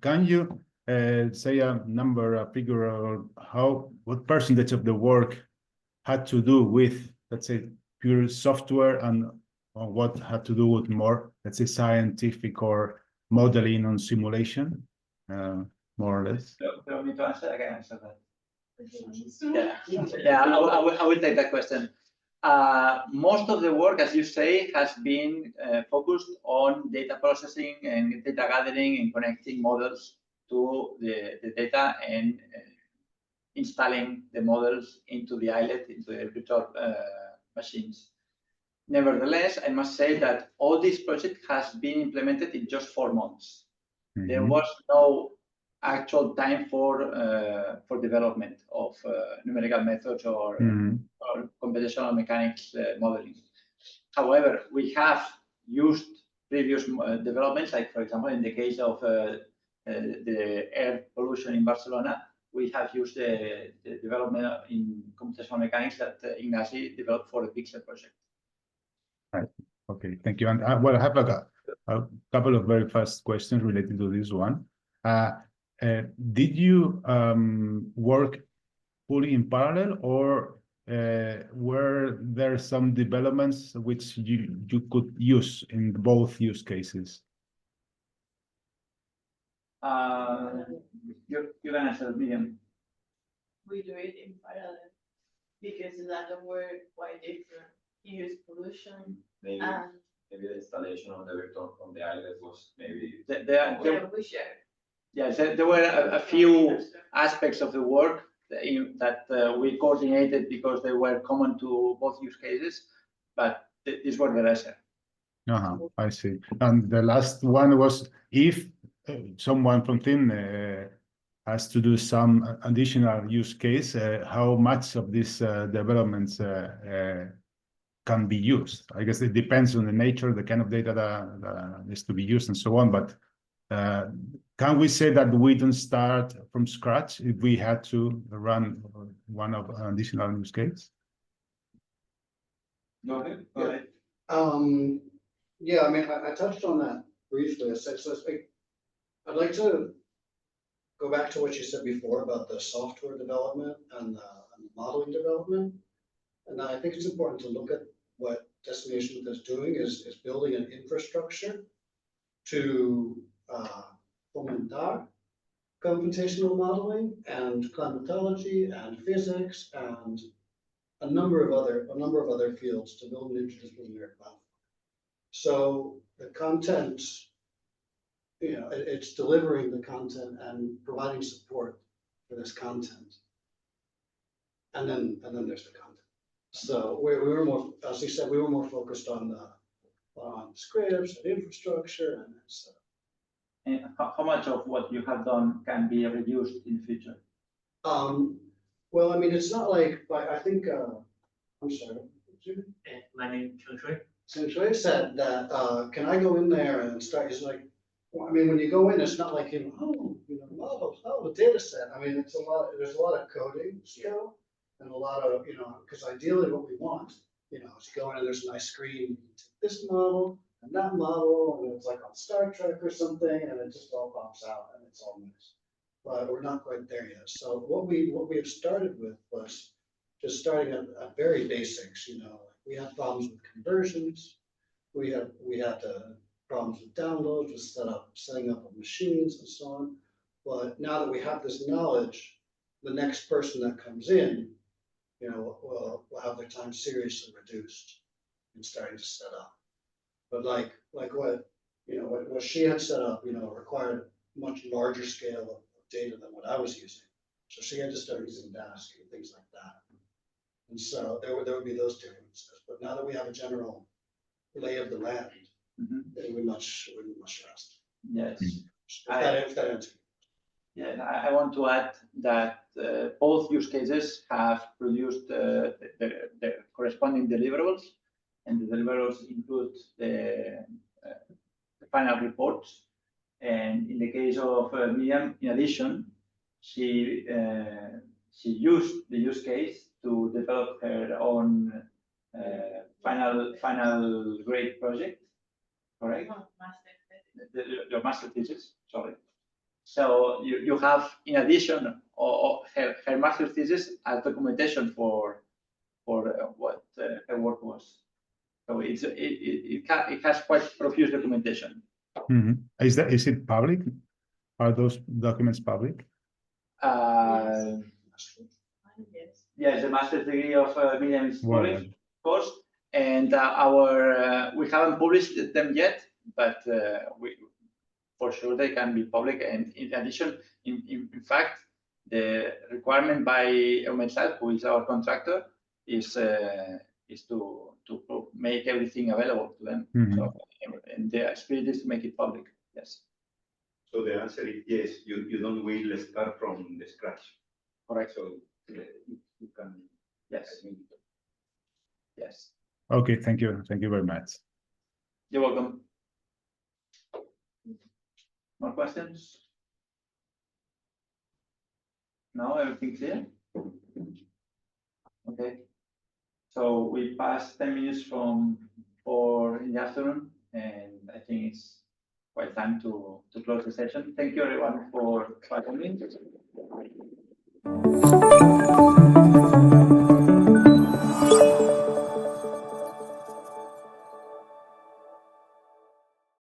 Can you say a number, a figure, or what percentage of the work had to do with, let's say, pure software, and what had to do with more, let's say, scientific or modeling and simulation, more or less? Do you want me to answer? I can answer that. Yeah. I will take that question. Most of the work, as you say, has been focused on data processing and data gathering and connecting models to the data and installing the models into the islet, into the virtual machines. Nevertheless, I must say that all this project has been implemented in just 4 months. There was no actual time for development of numerical methods or computational mechanics modeling. However, we have used previous developments, like for example, in the case of the air pollution in Barcelona, we have used the development in computational mechanics that 𝗍𝗏𝗍𝗏 developed for the PIKSEL project. Right. Okay, thank you. And well, I have a couple of very fast questions related to this one. Did you work fully in parallel, or were there some developments which you could use in both use cases? You can answer, Miriam. We do it in parallel because the data were quite different. You use pollution Maybe and the installation of the vector on the islet was maybe. we share. Yeah, there were a few aspects of the work that we coordinated because they were common to both use cases, but these were the rest. I see. And the last one was, if someone from CIMNE has to do some additional use case, how much of these developments can be used? I guess it depends on the nature, the kind of data that is to be used, and so on. But can we say that we don't start from scratch if we had to run one of additional use case? Go ahead. Yeah, I mean, I touched on that briefly. I'd like to go back to what you said before about the software development and the modeling development. And I think it's important to look at what DestinE is doing is building an infrastructure to fomentar computational modeling and climatology and physics and a number of other fields to build an interdisciplinary platform. So the content, it's delivering the content and providing support for this content. And then there's the content. So we were more, as you said, we were more focused on scripts and infrastructure and stuff. And how much of what you have done can be reduced in the future? Well, I mean, it's not like, I think, I'm sorry. My name is 𝗔𝗕𝗦𝗧𝗥𝗏. So Troy said that, can I go in there and start, it's like, well, I mean, when you go in, it's not like, models, the data set. I mean, there's a lot of coding skill and a lot of, because ideally what we want, is you go in and there's a nice screen, you take this model and that model, and it's like on Star Trek or something, and it just all pops out and it's all nice. But we're not quite there yet. So what we have started with was just starting at very basics, we had problems with conversions. We had problems with downloads, with setting up of machines and so on. But now that we have this knowledge, the next person that comes in, will have their time seriously reduced in starting to set up. But like what she had set up, required much larger scale of data than what I was using. So she had to start using Dask and things like that. And so there would be those differences. But now that we have a general lay of the land, Mhm. It will not last. Yes. If that answers. Yeah, and I want to add that both use cases have produced the corresponding deliverables, and the deliverables include the final reports. And in the case of Miriam, in addition, she used the use case to develop her own final grade project, correct? Your master thesis, sorry. So you have, in addition, or her master thesis as documentation for what her work was. So it has quite profuse documentation. Is it public? Are those documents public? Yes, the master's degree of Miriam is Well, public, of course, and we haven't published them yet, but for sure they can be public. And in addition, in fact, the requirement by 𝗦𝗣𝗘𝗔𝗞𝗥𝗦, who is our contractor, is to make everything available to them. So, and the spirit is to make it public. Yes. So the answer is yes, you don't will start from the scratch. Correct. So you can. Yes. Yes. Okay, thank you. Thank you very much. You're welcome. More questions? No, everything clear? Okay. So we passed 10 minutes from 4 in the afternoon, and I think it's quite time to close the session. Thank you everyone for attending.